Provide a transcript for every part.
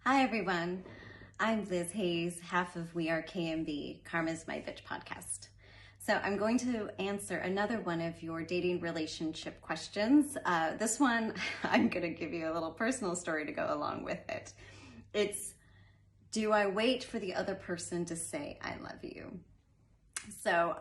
Hi, everyone. I'm Liz Hayes, half of We Are KMB, Karma's My Bitch podcast. So I'm going to answer another one of your dating relationship questions. This one, I'm going to give you a little personal story to go along with it. It's, do I wait for the other person to say, I love you? So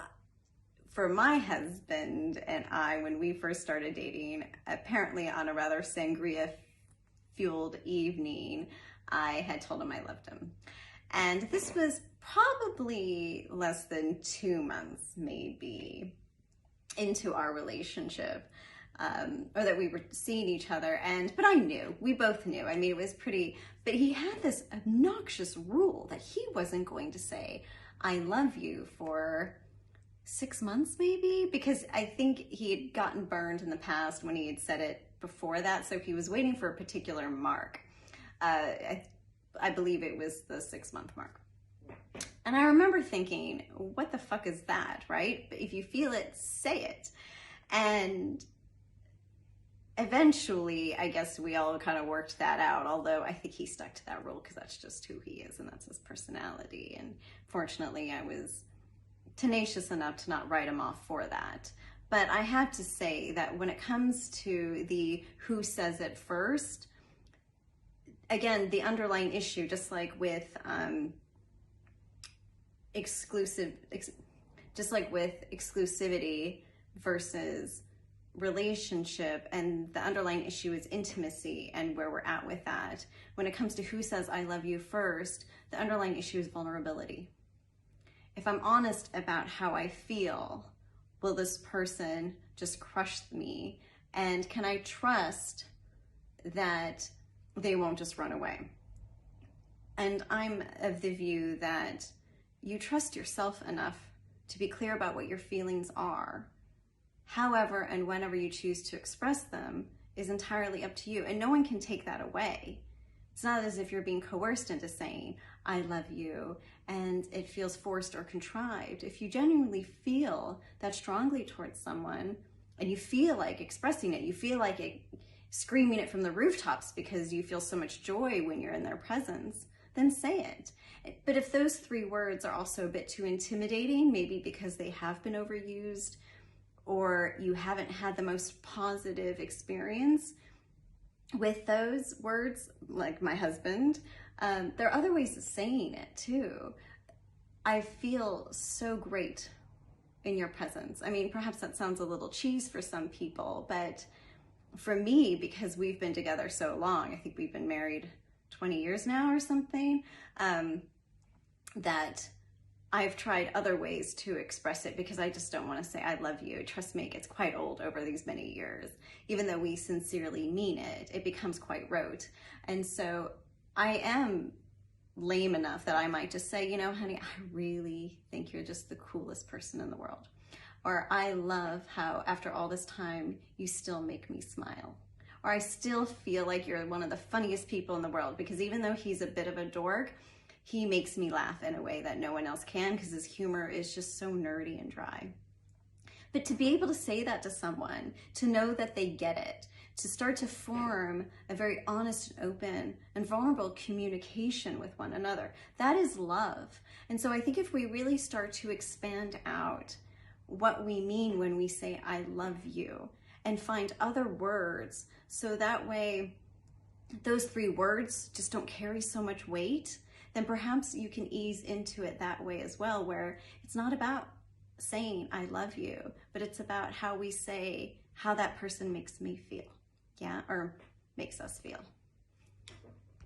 for my husband and I, when we first started dating, apparently on a rather sangria-fueled evening, I had told him I loved him. And this was probably less than 2 months, maybe, into our relationship, or that we were seeing each other. But I knew, we both knew. I mean, it was pretty, but he had this obnoxious rule that he wasn't going to say, I love you for 6 months, maybe, because I think he had gotten burned in the past when he had said it before that. So he was waiting for a particular mark. I believe it was the 6-month mark. And I remember thinking, what the fuck is that, right? But if you feel it, say it. And eventually, I guess we all kind of worked that out, although I think he stuck to that rule because that's just who he is and that's his personality. And fortunately, I was tenacious enough to not write him off for that. But I have to say that when it comes to the who says it first, again, the underlying issue, just like with exclusivity versus relationship, and the underlying issue is intimacy and where we're at with that. When it comes to who says I love you first, the underlying issue is vulnerability. If I'm honest about how I feel, will this person just crush me? And can I trust that they won't just run away? And I'm of the view that you trust yourself enough to be clear about what your feelings are. However and whenever you choose to express them is entirely up to you, and no one can take that away. It's not as if you're being coerced into saying, I love you, and it feels forced or contrived. If you genuinely feel that strongly towards someone, and you feel like expressing it, you feel like screaming it from the rooftops because you feel so much joy when you're in their presence, then say it. But if those 3 words are also a bit too intimidating, maybe because they have been overused or you haven't had the most positive experience with those words, like my husband, there are other ways of saying it too. I feel so great in your presence. I mean, perhaps that sounds a little cheese for some people, but for me, because we've been together so long, I think we've been married 20 years now or something, that I've tried other ways to express it because I just don't want to say I love you. Trust me, it gets quite old over these many years. Even though we sincerely mean it, it becomes quite rote. And so I am lame enough that I might just say, you know, honey, I really think you're just the coolest person in the world. Or I love how after all this time, you still make me smile. Or I still feel like you're one of the funniest people in the world, because even though he's a bit of a dork, he makes me laugh in a way that no one else can because his humor is just so nerdy and dry. But to be able to say that to someone, to know that they get it, to start to form a very honest and open and vulnerable communication with one another, that is love. And so I think if we really start to expand out what we mean when we say I love you and find other words, so that way those 3 words just don't carry so much weight, then perhaps you can ease into it that way as well, where it's not about saying I love you, but it's about how we say how that person makes me feel, yeah, or makes us feel.